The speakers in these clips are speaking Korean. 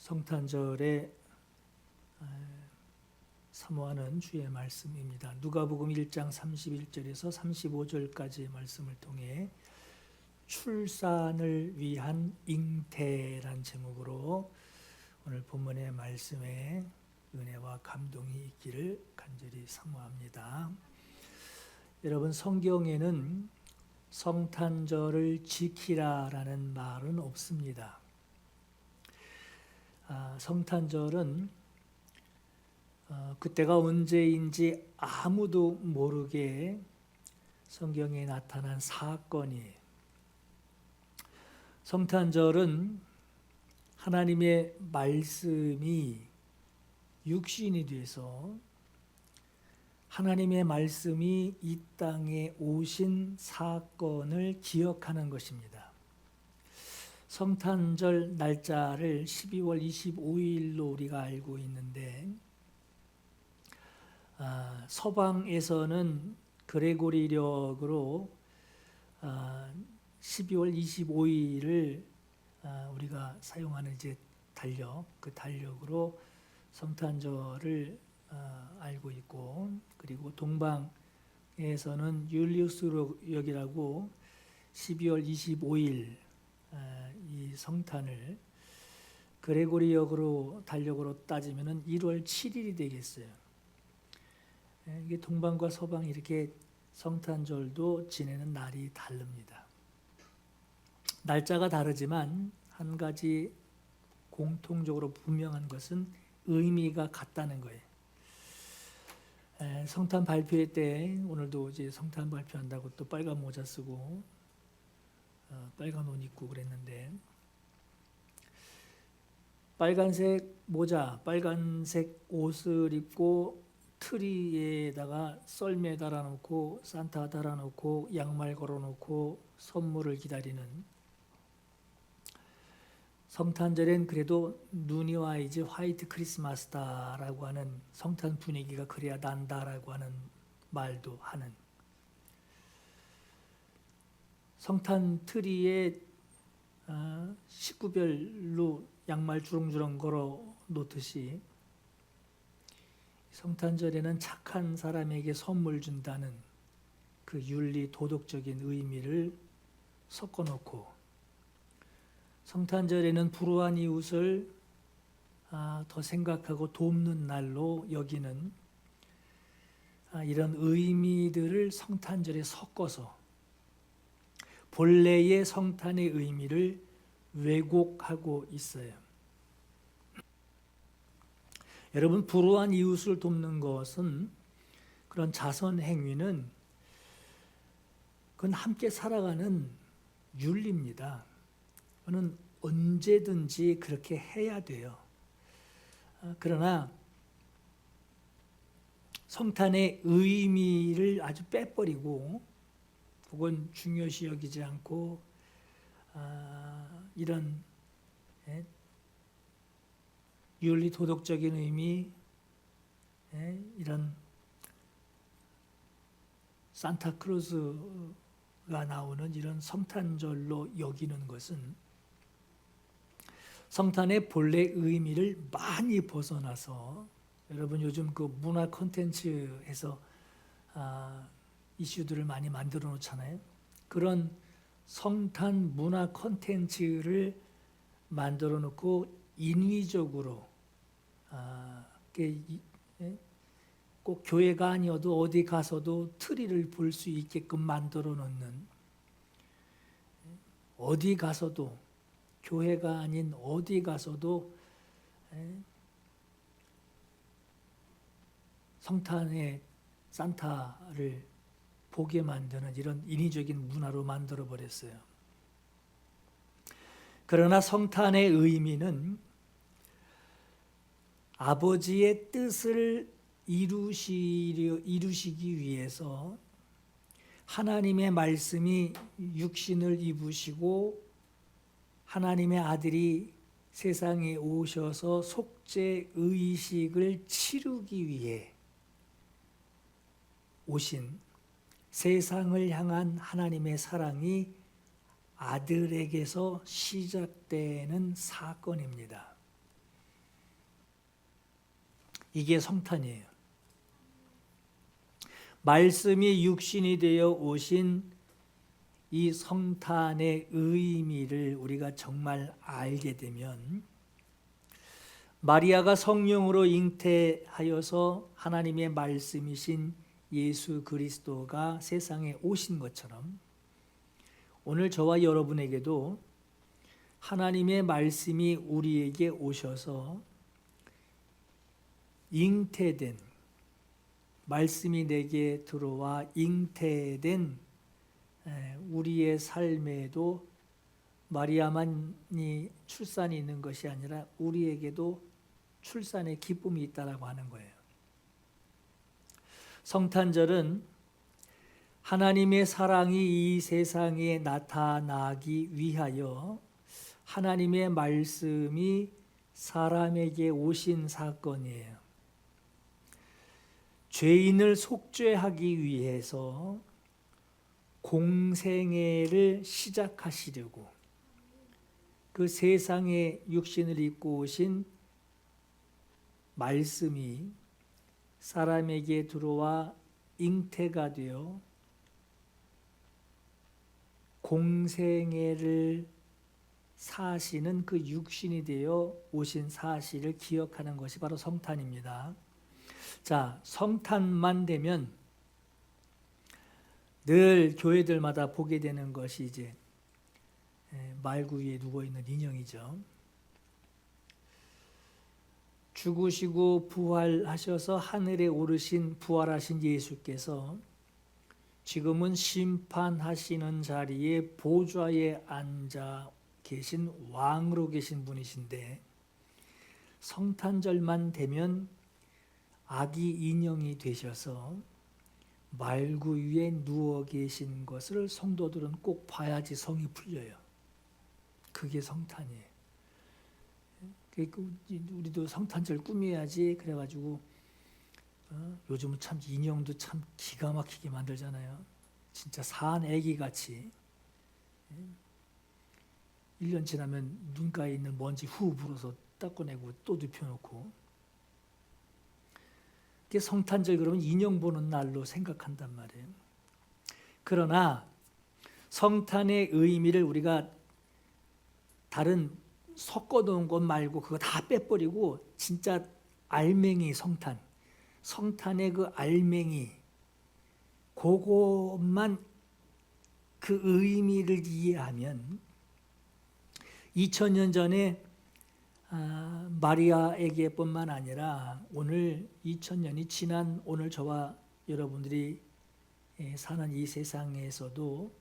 성탄절에 사모하는 주의 말씀입니다. 누가복음 1장 31절에서 35절까지의 말씀을 통해 출산을 위한 잉태란 제목으로 오늘 본문의 말씀에 은혜와 감동이 있기를 간절히 사모합니다. 여러분, 성경에는 성탄절을 지키라라는 말은 없습니다. 성탄절은 그때가 언제인지 아무도 모르게 성경에 나타난 사건이에요. 성탄절은 하나님의 말씀이 육신이 돼서 하나님의 말씀이 이 땅에 오신 사건을 기억하는 것입니다. 성탄절 날짜를 12월 25일로 우리가 알고 있는데 서방에서는 그레고리력으로 12월 25일을 우리가 사용하는 이제 그 달력으로 성탄절을 알고 있고, 그리고 동방에서는 율리우스력이라고 12월 25일 이 성탄을 그레고리역으로 달력으로 따지면은 1월 7일이 되겠어요. 이게 동방과 서방이 이렇게 성탄절도 지내는 날이 다릅니다. 날짜가 다르지만 한 가지 공통적으로 분명한 것은 의미가 같다는 거예요. 성탄 발표회 때 오늘도 이제 성탄 발표한다고 또 빨간 모자 쓰고 빨간 옷 입고 그랬는데, 빨간색 모자, 빨간색 옷을 입고 트리에다가 썰매 달아놓고 산타 달아놓고 양말 걸어놓고 선물을 기다리는, 성탄절엔 그래도 눈이 와야지 화이트 크리스마스다라고 하는, 성탄 분위기가 그래야 난다라고 하는 말도 하는, 성탄 트리에 식구별로 양말 주렁주렁 걸어 놓듯이 성탄절에는 착한 사람에게 선물 준다는 그 윤리 도덕적인 의미를 섞어 놓고, 성탄절에는 불우한 이웃을 더 생각하고 돕는 날로 여기는 이런 의미들을 성탄절에 섞어서 본래의 성탄의 의미를 왜곡하고 있어요. 여러분, 불우한 이웃을 돕는 것은, 그런 자선 행위는 그건 함께 살아가는 윤리입니다. 그건 언제든지 그렇게 해야 돼요. 그러나 성탄의 의미를 아주 빼버리고 혹은 중요시 여기지 않고 이런 윤리 도덕적인 의미, 이런 산타크로스가 나오는 이런 성탄절로 여기는 것은 성탄의 본래 의미를 많이 벗어나서, 여러분 요즘 그 문화 콘텐츠에서 이슈들을 많이 만들어 놓잖아요. 그런 성탄 문화 콘텐츠를 만들어 놓고 인위적으로 꼭 교회가 아니어도 어디 가서도 트리를 볼 수 있게끔 만들어 놓는, 어디 가서도, 교회가 아닌 어디 가서도 성탄의 산타를 보게 만드는 이런 인위적인 문화로 만들어 버렸어요. 그러나 성탄의 의미는 아버지의 뜻을 이루시기 위해서 하나님의 말씀이 육신을 입으시고 하나님의 아들이 세상에 오셔서 속죄 의식을 치르기 위해 오신, 세상을 향한 하나님의 사랑이 아들에게서 시작되는 사건입니다. 이게 성탄이에요. 말씀이 육신이 되어 오신 이 성탄의 의미를 우리가 정말 알게 되면 마리아가 성령으로 잉태하여서 하나님의 말씀이신 예수 그리스도가 세상에 오신 것처럼 오늘 저와 여러분에게도 하나님의 말씀이 우리에게 오셔서 잉태된, 말씀이 내게 들어와 잉태된 우리의 삶에도 마리아만이 출산이 있는 것이 아니라 우리에게도 출산의 기쁨이 있다라고 하는 거예요. 성탄절은 하나님의 사랑이 이 세상에 나타나기 위하여 하나님의 말씀이 사람에게 오신 사건이에요. 죄인을 속죄하기 위해서 공생애를 시작하시려고 그 세상에 육신을 입고 오신 말씀이 사람에게 들어와 잉태가 되어 공생애를 사시는 그 육신이 되어 오신 사실을 기억하는 것이 바로 성탄입니다. 자, 성탄만 되면 늘 교회들마다 보게 되는 것이 이제 말구 위에 누워있는 인형이죠. 죽으시고 부활하셔서 하늘에 오르신 부활하신 예수께서 지금은 심판하시는 자리에 보좌에 앉아 계신 왕으로 계신 분이신데 성탄절만 되면 아기 인형이 되셔서 말구 위에 누워 계신 것을 성도들은 꼭 봐야지 성이 풀려요. 그게 성탄이에요. 우리도 성탄절 꾸며야지 그래가지고 요즘은 참 인형도 참 기가 막히게 만들잖아요. 진짜 사한 애기같이 1년 지나면 눈가에 있는 먼지 후 불어서 닦아내고 또 눕혀놓고 그게 성탄절 그러면 인형 보는 날로 생각한단 말이에요. 그러나 성탄의 의미를 우리가 다른 섞어놓은 것 말고 그거 다 빼버리고 진짜 알맹이 성탄, 성탄의 그 알맹이 그것만 그 의미를 이해하면 2000년 전에 마리아에게뿐만 아니라 오늘 2000년이 지난 오늘 저와 여러분들이 사는 이 세상에서도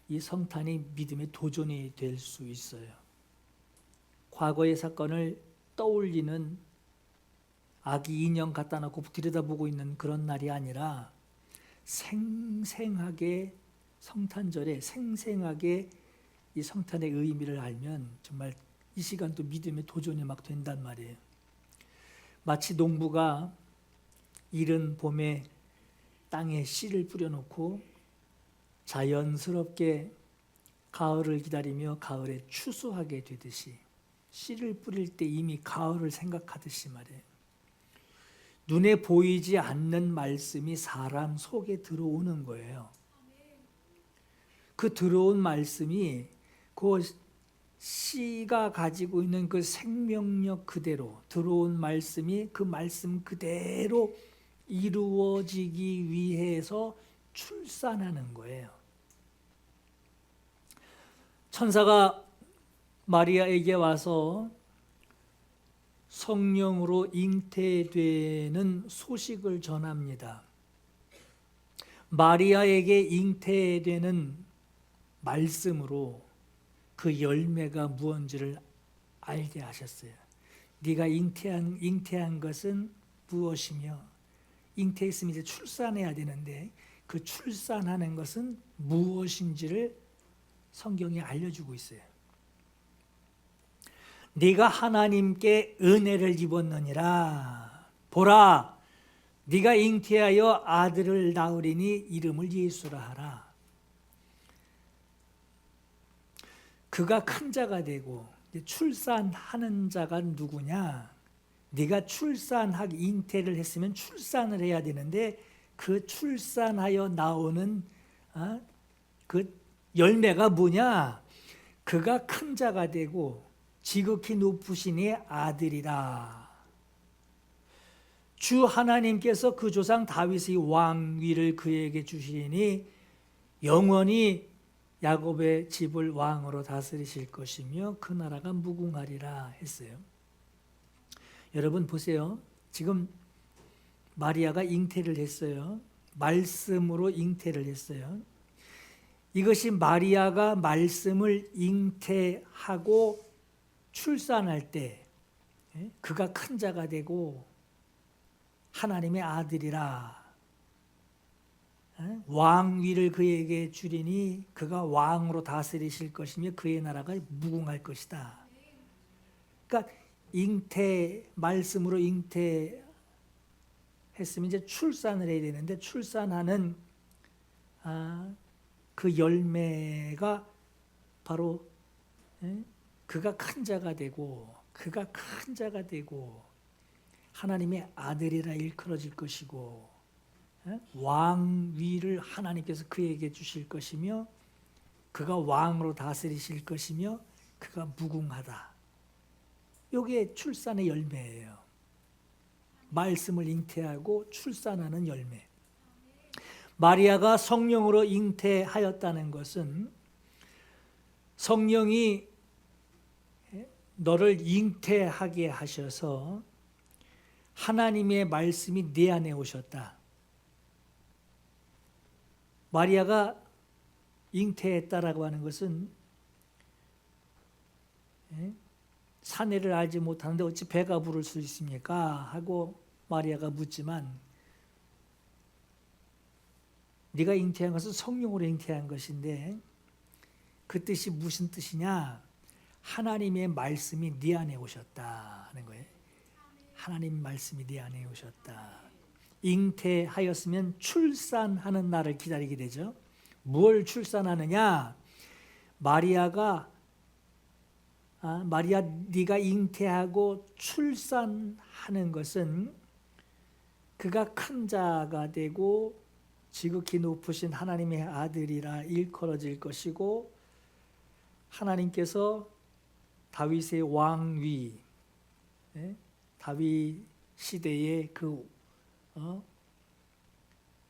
이 성탄이 믿음의 도전이 될 수 있어요. 과거의 사건을 떠올리는 아기 인형 갖다 놓고 들여다보고 있는 그런 날이 아니라 생생하게 성탄절에 생생하게 이 성탄의 의미를 알면 정말 이 시간도 믿음의 도전이 막 된단 말이에요. 마치 농부가 이른 봄에 땅에 씨를 뿌려놓고 자연스럽게 가을을 기다리며 가을에 추수하게 되듯이 씨를 뿌릴 때 이미 가을을 생각하듯이 말이에요. 눈에 보이지 않는 말씀이 사람 속에 들어오는 거예요. 그 들어온 말씀이 그 씨가 가지고 있는 그 생명력 그대로 들어온 말씀이 그 말씀 그대로 이루어지기 위해서 출산하는 거예요. 천사가 마리아에게 와서 성령으로 잉태되는 소식을 전합니다. 마리아에게 잉태되는 말씀으로 그 열매가 무언지를 알게 하셨어요. 네가 잉태한 것은 무엇이며 잉태했으면 이제 출산해야 되는데 그 출산하는 것은 무엇인지를 성경이 알려주고 있어요. 네가 하나님께 은혜를 입었느니라. 보라, 네가 잉태하여 아들을 낳으리니 이름을 예수라 하라. 그가 큰 자가 되고 출산하는 자가 누구냐? 네가 잉태를 했으면 출산을 해야 되는데 그 출산하여 나오는 그 열매가 뭐냐? 그가 큰 자가 되고 지극히 높으신 이의 아들이라. 주 하나님께서 그 조상 다윗의 왕위를 그에게 주시니 영원히 야곱의 집을 왕으로 다스리실 것이며 그 나라가 무궁하리라 했어요. 여러분 보세요. 지금 마리아가 잉태를 했어요. 말씀으로 잉태를 했어요. 이것이 마리아가 말씀을 잉태하고 출산할 때 그가 큰 자가 되고 하나님의 아들이라, 왕위를 그에게 주리니 그가 왕으로 다스리실 것이며 그의 나라가 무궁할 것이다. 그러니까 말씀으로 잉태했으면 이제 출산을 해야 되는데 출산하는 그 열매가 바로 그가 큰 자가 되고 하나님의 아들이라 일컬어질 것이고 왕위를 하나님께서 그에게 주실 것이며 그가 왕으로 다스리실 것이며 그가 무궁하다. 이게 출산의 열매예요. 말씀을 잉태하고 출산하는 열매. 마리아가 성령으로 잉태하였다는 것은 성령이 너를 잉태하게 하셔서 하나님의 말씀이 내 안에 오셨다. 마리아가 잉태했다라고 하는 것은 사내를 알지 못하는데 어찌 배가 부를 수 있습니까? 하고 마리아가 묻지만 네가 잉태한 것은 성령으로 잉태한 것인데 그 뜻이 무슨 뜻이냐? 하나님의 말씀이 네 안에 오셨다 하는 거예요. 하나님 말씀이 네 안에 오셨다. 잉태하였으면 출산하는 날을 기다리게 되죠. 무엇을 출산하느냐? 마리아 네가 잉태하고 출산하는 것은 그가 큰 자가 되고 지극히 높으신 하나님의 아들이라 일컬어질 것이고 하나님께서 다윗의 왕위, 다윗 시대의 그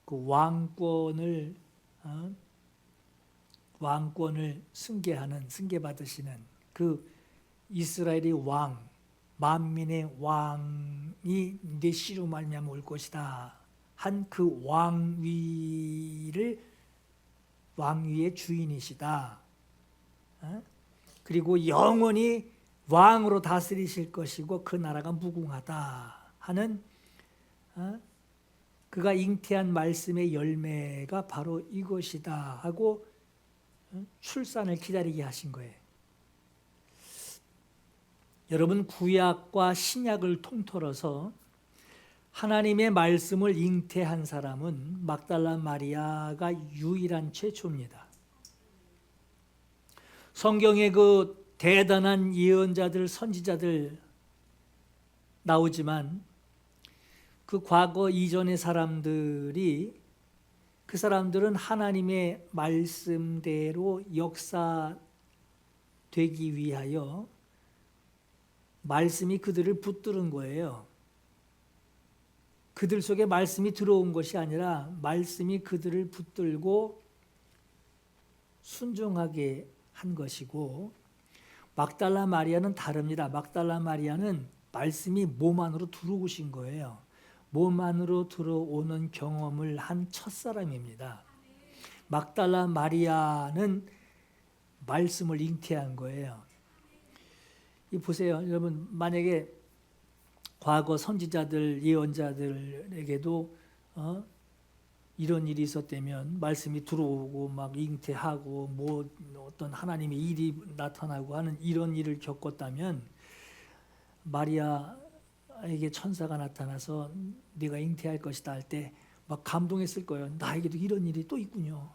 왕권을 승계받으시는 그 이스라엘의 왕, 만민의 왕이 네 씨로 말미암아 올 것이다 한 그 왕위의 주인이시다. 그리고 영원히 왕으로 다스리실 것이고 그 나라가 무궁하다 하는 그가 잉태한 말씀의 열매가 바로 이것이다 하고 출산을 기다리게 하신 거예요. 여러분, 구약과 신약을 통틀어서 하나님의 말씀을 잉태한 사람은 막달라 마리아가 유일한 최초입니다. 성경에 그 대단한 예언자들, 선지자들 나오지만 그 과거 이전의 사람들은 하나님의 말씀대로 역사되기 위하여 말씀이 그들을 붙드는 거예요. 그들 속에 말씀이 들어온 것이 아니라 말씀이 그들을 붙들고 순종하게 한 것이고, 막달라 마리아는 다릅니다. 막달라 마리아는 말씀이 몸 안으로 들어오신 거예요. 몸 안으로 들어오는 경험을 한 첫사람입니다. 막달라 마리아는 말씀을 잉태한 거예요. 보세요. 여러분, 만약에 과거 선지자들, 예언자들에게도 이런 일이 있었다면 말씀이 들어오고 막 잉태하고 뭐 어떤 하나님의 일이 나타나고 하는 이런 일을 겪었다면 마리아에게 천사가 나타나서 네가 잉태할 것이다 할 때 막 감동했을 거예요. 나에게도 이런 일이 또 있군요.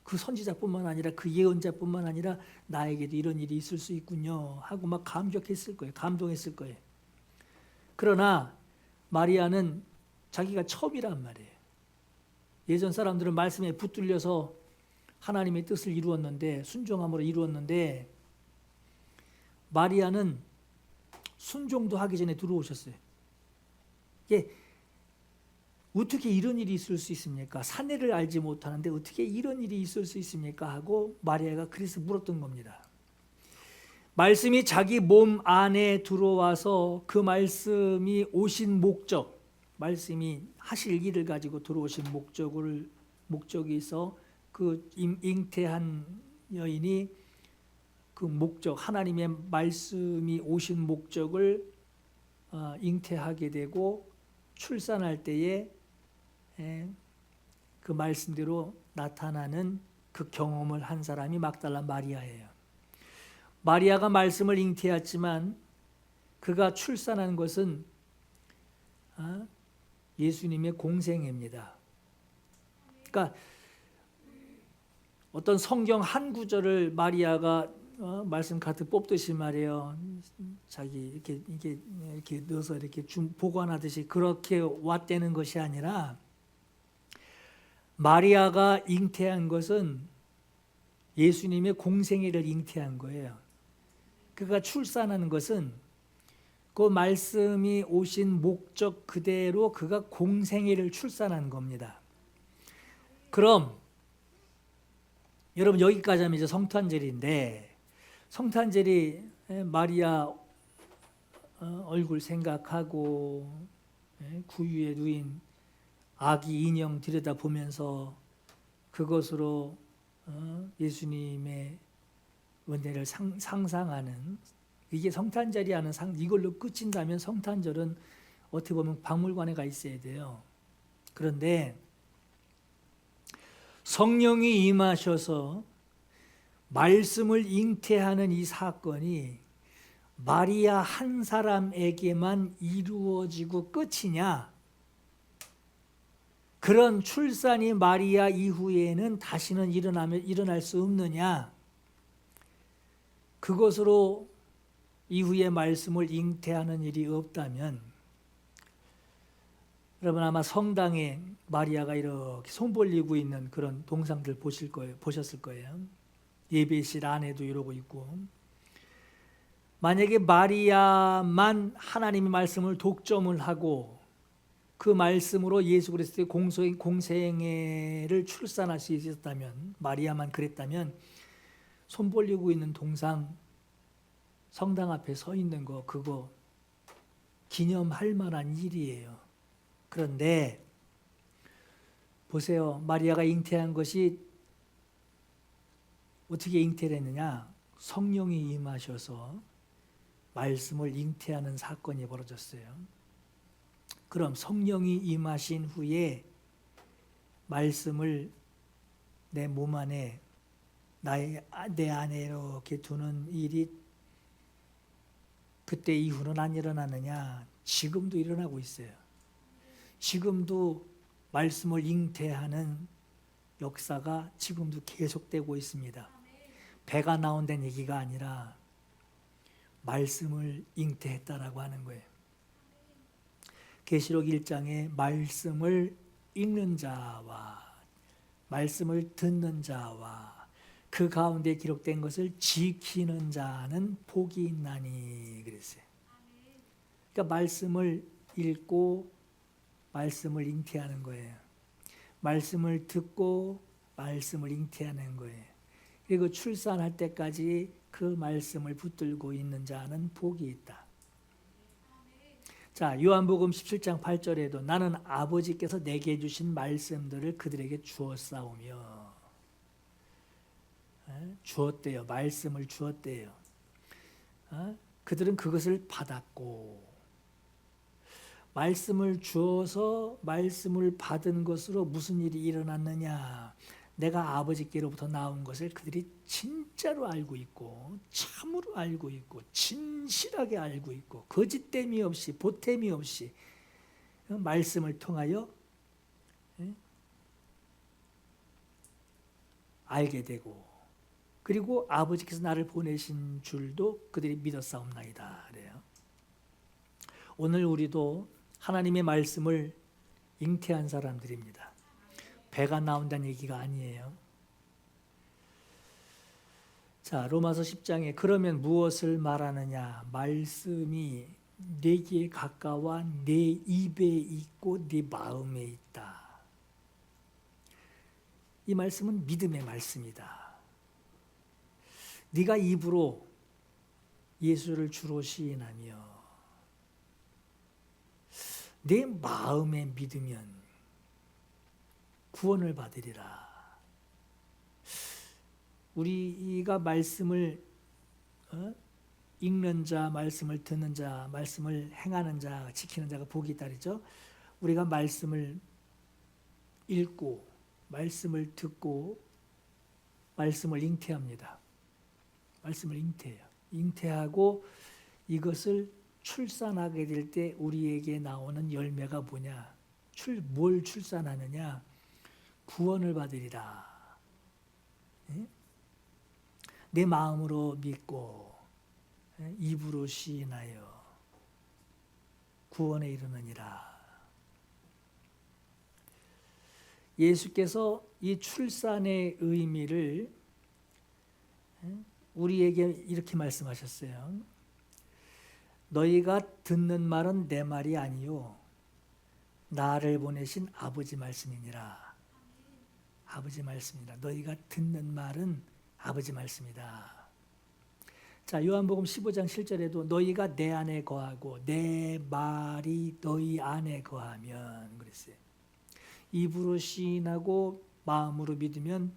그 선지자뿐만 아니라 그 예언자뿐만 아니라 나에게도 이런 일이 있을 수 있군요 하고 막 감격했을 거예요. 감동했을 거예요. 그러나 마리아는 자기가 처음이란 말이에요. 예전 사람들은 말씀에 붙들려서 하나님의 뜻을 이루었는데, 순종함으로 이루었는데, 마리아는 순종도 하기 전에 들어오셨어요. 이게 어떻게 이런 일이 있을 수 있습니까? 사내를 알지 못하는데 어떻게 이런 일이 있을 수 있습니까? 하고 마리아가 그래서 물었던 겁니다. 말씀이 자기 몸 안에 들어와서 그 말씀이 오신 목적, 말씀이 하실 일을 가지고 들어오신 목적이 있어 그 잉태한 여인이 그 목적, 하나님의 말씀이 오신 목적을 잉태하게 되고 출산할 때에 그 말씀대로 나타나는 그 경험을 한 사람이 막달라 마리아예요. 마리아가 말씀을 잉태했지만 그가 출산한 것은 예수님의 공생애입니다. 그러니까 어떤 성경 한 구절을 마리아가 말씀 가득 뽑듯이 말이에요. 자기 이렇게 넣어서 이렇게 보관하듯이 그렇게 왔다는 것이 아니라, 마리아가 잉태한 것은 예수님의 공생애를 잉태한 거예요. 그가 출산하는 것은 그 말씀이 오신 목적 그대로 그가 공생애를 출산한 겁니다. 그럼 여러분, 여기까지 하면 이제 성탄절인데, 성탄절이 마리아 얼굴 생각하고 구유에 누인 아기 인형 들여다보면서 그것으로 예수님의 은혜를 상상하는, 이게 성탄절이 하는 이걸로 끝인다면 성탄절은 어떻게 보면 박물관에 가 있어야 돼요. 그런데 성령이 임하셔서 말씀을 잉태하는 이 사건이 마리아 한 사람에게만 이루어지고 끝이냐? 그런 출산이 마리아 이후에는 다시는 일어날 수 없느냐? 그것으로 이후에 말씀을 잉태하는 일이 없다면, 여러분 아마 성당에 마리아가 이렇게 손 벌리고 있는 그런 동상들 보셨을 거예요. 예배실 안에도 이러고 있고, 만약에 마리아만 하나님의 말씀을 독점을 하고 그 말씀으로 예수 그리스도의 공생애를 출산할 수 있었다면, 마리아만 그랬다면 손 벌리고 있는 동상, 성당 앞에 서 있는 거, 그거 기념할 만한 일이에요. 그런데 보세요. 마리아가 잉태한 것이 어떻게 잉태를 했느냐? 성령이 임하셔서 말씀을 잉태하는 사건이 벌어졌어요. 그럼 성령이 임하신 후에 말씀을 내 몸 안에, 내 안에 이렇게 두는 일이 그때 이후는 안 일어나느냐? 지금도 일어나고 있어요. 지금도 말씀을 잉태하는 역사가 지금도 계속되고 있습니다. 배가 나온다는 얘기가 아니라 말씀을 잉태했다라고 하는 거예요. 계시록 1장에 말씀을 읽는 자와 말씀을 듣는 자와 그 가운데 기록된 것을 지키는 자는 복이 있나니 그랬어요. 그러니까 말씀을 읽고 말씀을 잉태하는 거예요. 말씀을 듣고 말씀을 잉태하는 거예요. 그리고 출산할 때까지 그 말씀을 붙들고 있는 자는 복이 있다. 자, 요한복음 17장 8절에도 나는 아버지께서 내게 주신 말씀들을 그들에게 주었사오며, 주었대요. 말씀을 주었대요. 그들은 그것을 받았고, 말씀을 주어서 말씀을 받은 것으로 무슨 일이 일어났느냐? 내가 아버지께로부터 나온 것을 그들이 진짜로 알고 있고, 참으로 알고 있고, 진실하게 알고 있고, 거짓됨이 없이, 보탬이 없이 말씀을 통하여 알게 되고, 그리고 아버지께서 나를 보내신 줄도 그들이 믿었사옵나이다. 그래요. 오늘 우리도 하나님의 말씀을 잉태한 사람들입니다. 배가 나온다는 얘기가 아니에요. 자, 로마서 10장에 그러면 무엇을 말하느냐? 말씀이 내게 가까워 내 입에 있고 내 마음에 있다. 이 말씀은 믿음의 말씀이다. 네가 입으로 예수를 주로 시인하며 내 마음에 믿으면 구원을 받으리라. 우리가 말씀을 읽는 자, 말씀을 듣는 자, 말씀을 행하는 자, 지키는 자가 복이 있다 그랬죠. 우리가 말씀을 읽고 말씀을 듣고 말씀을 ing태합니다. 말씀을 잉태해요. 잉태하고 이것을 출산하게 될 때 우리에게 나오는 열매가 뭐냐? 뭘 출산하느냐? 구원을 받으리라. 내 마음으로 믿고 입으로 시인하여 구원에 이르느니라. 예수께서 이 출산의 의미를 우리에게 이렇게 말씀하셨어요. 너희가 듣는 말은 내 말이 아니요 나를 보내신 아버지 말씀이니라. 아버지 말씀이다. 너희가 듣는 말은 아버지 말씀이다. 자, 요한복음 15장 7절에도 너희가 내 안에 거하고 내 말이 너희 안에 거하면 그랬어요. 입으로 시인하고 마음으로 믿으면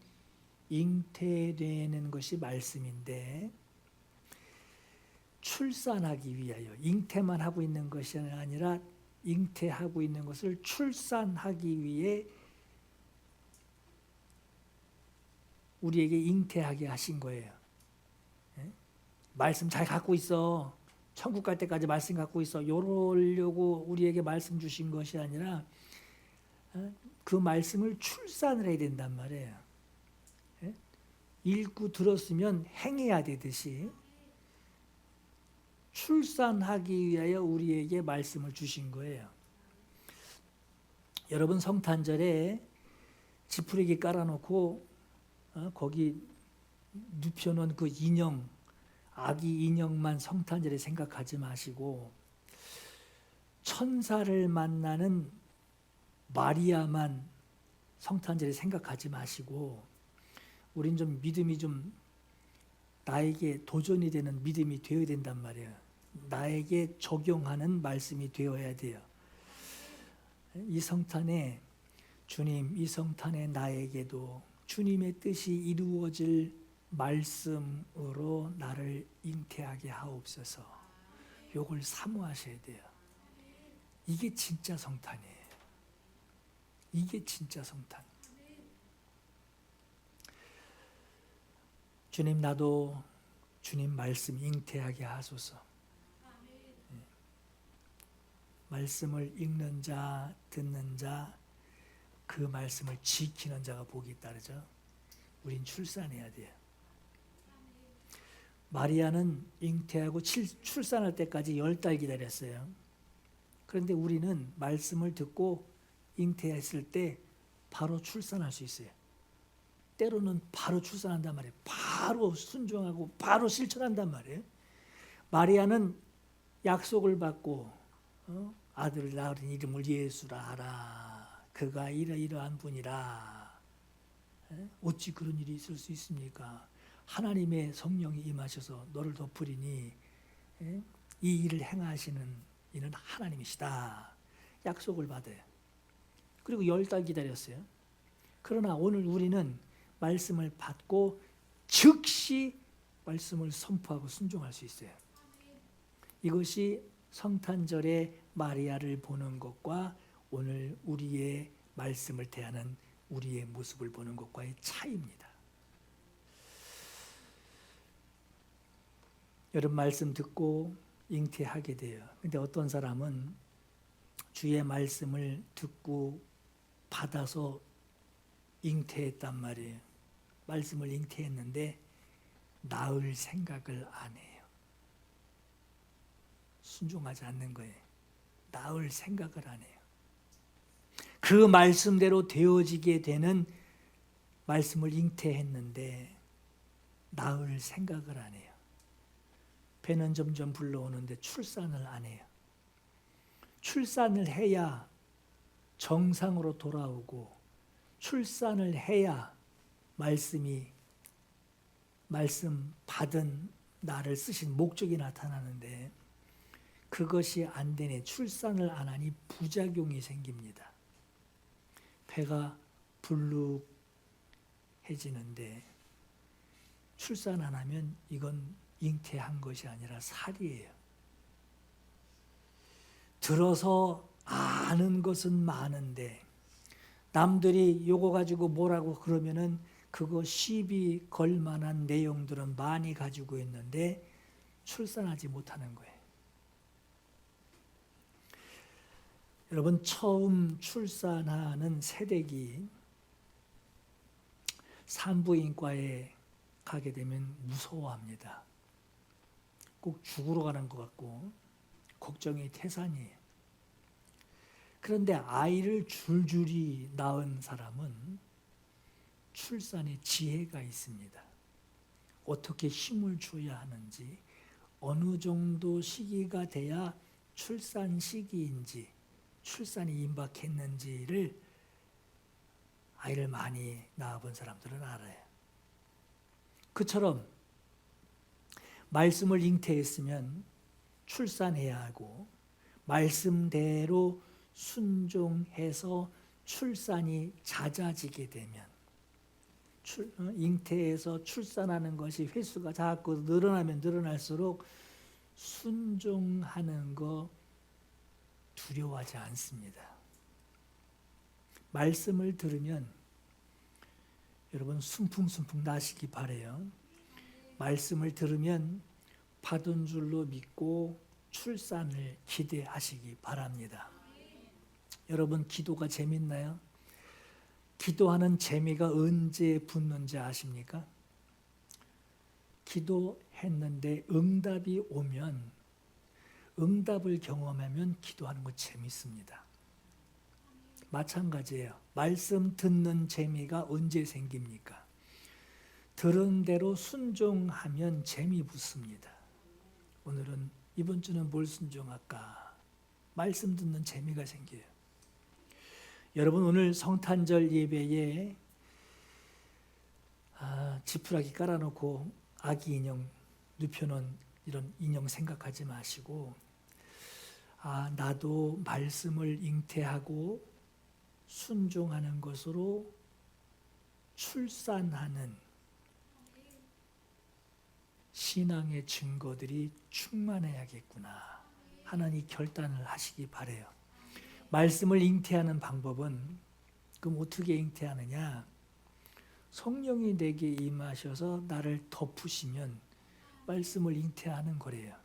잉태되는 것이 말씀인데 출산하기 위하여 잉태만 하고 있는 것이 아니라 잉태하고 있는 것을 출산하기 위해 우리에게 잉태하게 하신 거예요. 말씀 잘 갖고 있어. 천국 갈 때까지 말씀 갖고 있어. 이러려고 우리에게 말씀 주신 것이 아니라 그 말씀을 출산을 해야 된단 말이에요. 읽고 들었으면 행해야 되듯이 출산하기 위하여 우리에게 말씀을 주신 거예요. 여러분 성탄절에 지푸레기 깔아놓고 거기 눕혀놓은 그 인형, 아기 인형만 성탄절에 생각하지 마시고 천사를 만나는 마리아만 성탄절에 생각하지 마시고 우린 좀 믿음이 좀 나에게 도전이 되는 믿음이 되어야 된단 말이에요. 나에게 적용하는 말씀이 되어야 돼요. 이 성탄에 주님, 이 성탄에 나에게도 주님의 뜻이 이루어질 말씀으로 나를 잉태하게 하옵소서. 요걸 사모하셔야 돼요. 이게 진짜 성탄이에요. 이게 진짜 성탄. 주님, 나도 주님 말씀 잉태하게 하소서. 말씀을 읽는 자, 듣는 자, 그 말씀을 지키는 자가 복이 있다르죠. 우린 출산해야 돼요. 마리아는 잉태하고 출산할 때까지 10달 기다렸어요. 그런데 우리는 말씀을 듣고 잉태했을 때 바로 출산할 수 있어요. 때로는 바로 출산한단 말이에요. 바로 순종하고 바로 실천한단 말이에요. 마리아는 약속을 받고 아들을 낳은 이름을 예수라 하라. 그가 이러이러한 분이라. 어찌 그런 일이 있을 수 있습니까? 하나님의 성령이 임하셔서 너를 덮으리니 이 일을 행하시는 이는 하나님이시다. 약속을 받아요. 그리고 10달 기다렸어요. 그러나 오늘 우리는 말씀을 받고 즉시 말씀을 선포하고 순종할 수 있어요. 이것이 성탄절에 마리아를 보는 것과 오늘 우리의 말씀을 대하는 우리의 모습을 보는 것과의 차이입니다. 여러분 말씀 듣고 잉태하게 돼요. 근데 어떤 사람은 주의 말씀을 듣고 받아서 잉태했단 말이에요. 말씀을 잉태했는데 낳을 생각을 안 해요. 순종하지 않는 거예요. 나을 생각을 안 해요. 그 말씀대로 되어지게 되는 말씀을 잉태했는데 나을 생각을 안 해요. 배는 점점 불러오는데 출산을 안 해요. 출산을 해야 정상으로 돌아오고 출산을 해야 말씀 받은 나를 쓰신 목적이 나타나는데 그것이 안 되네. 출산을 안 하니 부작용이 생깁니다. 배가 불룩해지는데 출산 안 하면 이건 잉태한 것이 아니라 살이에요. 들어서 아는 것은 많은데 남들이 요거 가지고 뭐라고 그러면은 그거 시비 걸 만한 내용들은 많이 가지고 있는데 출산하지 못하는 거예요. 여러분, 처음 출산하는 새댁이 산부인과에 가게 되면 무서워합니다. 꼭 죽으러 가는 것 같고 걱정이 태산이에요. 그런데 아이를 줄줄이 낳은 사람은 출산에 지혜가 있습니다. 어떻게 힘을 줘야 하는지, 어느 정도 시기가 돼야 출산 시기인지, 출산이 임박했는지를 아이를 많이 낳아본 사람들은 알아요. 그처럼 말씀을 잉태했으면 출산해야 하고 말씀대로 순종해서 출산이 잦아지게 되면 잉태해서 출산하는 것이 횟수가 자꾸 늘어나면 늘어날수록 순종하는 거 두려워하지 않습니다. 말씀을 들으면 여러분 순풍순풍 나시기 바라요. 말씀을 들으면 받은 줄로 믿고 출산을 기대하시기 바랍니다. 여러분, 기도가 재밌나요? 기도하는 재미가 언제 붙는지 아십니까? 기도했는데 응답이 오면, 응답을 경험하면 기도하는 거 재밌습니다. 마찬가지예요. 말씀 듣는 재미가 언제 생깁니까? 들은 대로 순종하면 재미 붙습니다. 오늘은 이번 주는 뭘 순종할까? 말씀 듣는 재미가 생겨요. 여러분, 오늘 성탄절 예배에 지푸라기 깔아놓고 아기 인형 눕혀놓은 이런 인형 생각하지 마시고 나도 말씀을 잉태하고 순종하는 것으로 출산하는 신앙의 증거들이 충만해야겠구나 하는 이 결단을 하시기 바라요. 말씀을 잉태하는 방법은 그럼 어떻게 잉태하느냐? 성령이 내게 임하셔서 나를 덮으시면 말씀을 잉태하는 거래요.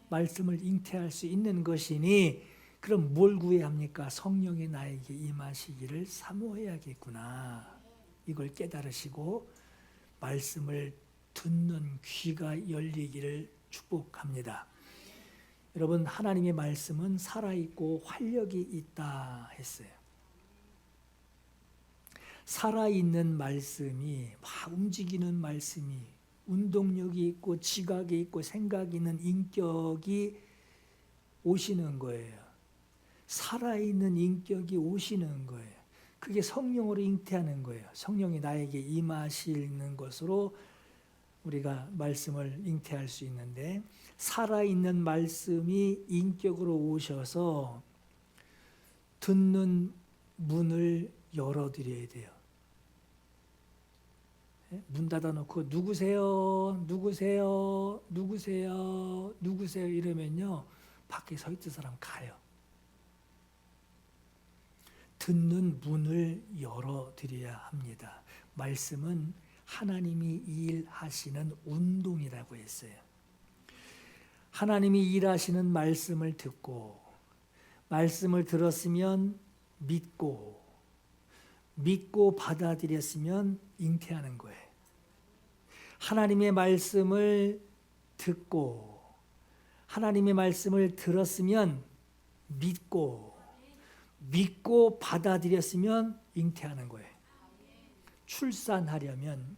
말씀을 잉태할 수 있는 것이니 그럼 뭘 구해야 합니까? 성령이 나에게 임하시기를 사모해야겠구나. 이걸 깨달으시고 말씀을 듣는 귀가 열리기를 축복합니다. 여러분, 하나님의 말씀은 살아있고 활력이 있다 했어요. 살아있는 말씀이, 막 움직이는 말씀이, 운동력이 있고 지각이 있고 생각이 있는 인격이 오시는 거예요. 살아있는 인격이 오시는 거예요. 그게 성령으로 잉태하는 거예요. 성령이 나에게 임하시는 것으로 우리가 말씀을 잉태할 수 있는데, 살아있는 말씀이 인격으로 오셔서 듣는 문을 열어드려야 돼요. 문 닫아놓고 누구세요? 누구세요? 누구세요? 누구세요? 이러면요 밖에 서 있던 사람 가요. 듣는 문을 열어드려야 합니다. 말씀은 하나님이 일하시는 운동이라고 했어요. 하나님이 일하시는 말씀을 듣고 말씀을 들었으면 믿고 받아들였으면 잉태하는 거예요. 하나님의 말씀을 듣고 하나님의 말씀을 들었으면 믿고 받아들였으면 잉태하는 거예요. 출산하려면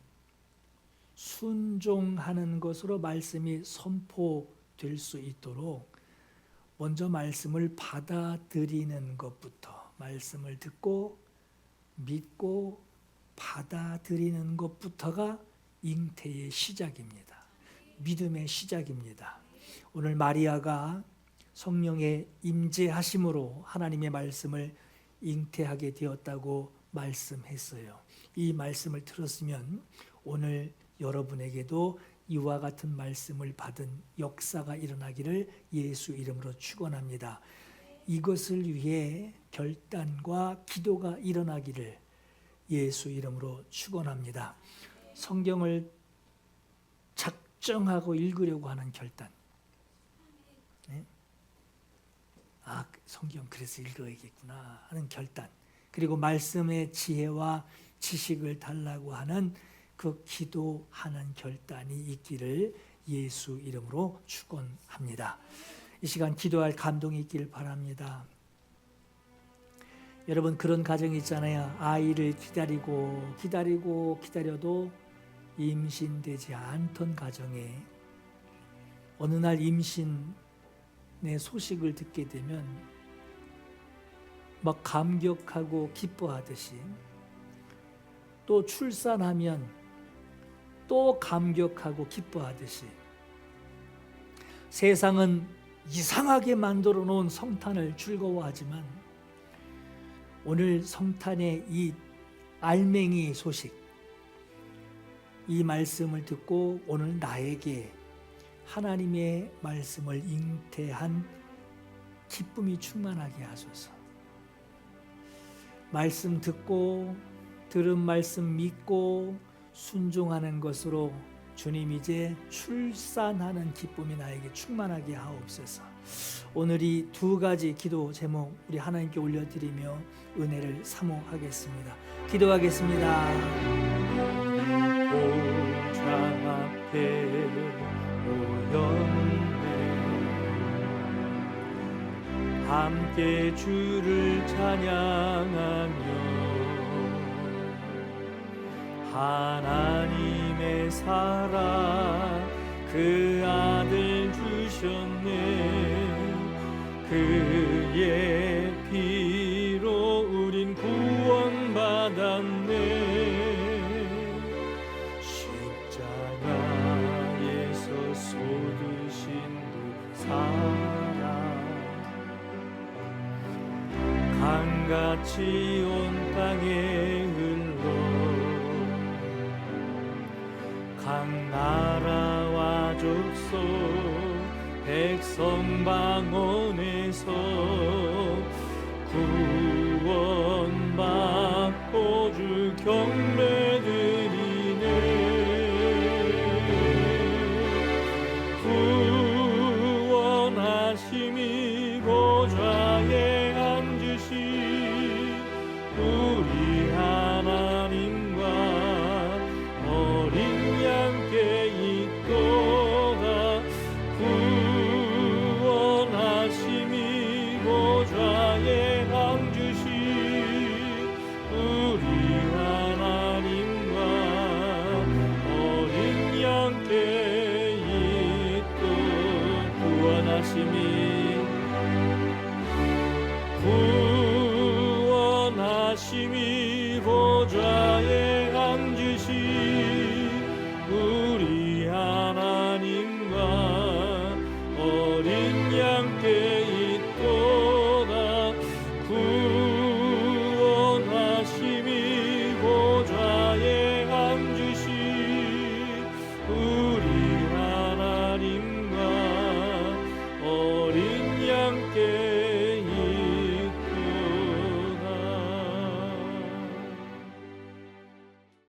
순종하는 것으로 말씀이 선포될 수 있도록 먼저 말씀을 받아들이는 것부터, 말씀을 듣고 믿고 받아들이는 것부터가 잉태의 시작입니다. 믿음의 시작입니다. 오늘 마리아가 성령의 임재하심으로 하나님의 말씀을 잉태하게 되었다고 말씀했어요. 이 말씀을 들었으면 오늘 여러분에게도 이와 같은 말씀을 받은 역사가 일어나기를 예수 이름으로 축원합니다. 이것을 위해 결단과 기도가 일어나기를 예수 이름으로 축원합니다. 성경을 작정하고 읽으려고 하는 결단. 네? 성경 그래서 읽어야겠구나 하는 결단. 그리고 말씀의 지혜와 지식을 달라고 하는 그 기도하는 결단이 있기를 예수 이름으로 축원합니다. 이 시간 기도할 감동이 있기를 바랍니다. 여러분, 그런 가정이 있잖아요. 아이를 기다려도 임신되지 않던 가정에 어느 날 임신의 소식을 듣게 되면 막 감격하고 기뻐하듯이, 또 출산하면 또 감격하고 기뻐하듯이, 세상은 이상하게 만들어 놓은 성탄을 즐거워하지만 오늘 성탄의 이 알맹이 소식, 이 말씀을 듣고 오늘 나에게 하나님의 말씀을 잉태한 기쁨이 충만하게 하소서. 말씀 듣고 들은 말씀 믿고 순종하는 것으로 주님 이제 출산하는 기쁨이 나에게 충만하게 하옵소서. 오늘 이 두 가지 기도 제목 우리 하나님께 올려드리며 은혜를 사모하겠습니다. 기도하겠습니다. 보좌 앞에 모였네. 함께 주를 찬양하며 하나님의 사랑 그 아들 주셨네. 그의 피로 우린 구원받았네. 십자가에서 쏟으신 그 사랑 강같이 온 땅에 흘러 각 나라와 족속 백성 방언에서 구원받고 주 경배드리네. 구원하심이 보좌에 앉으신 우리 하나님과 어린 양께 있도다. 구원하심이 보좌에 앉으신 우리 하나님과 어린 양께 있도다. 구원하심이 보좌에 앉으신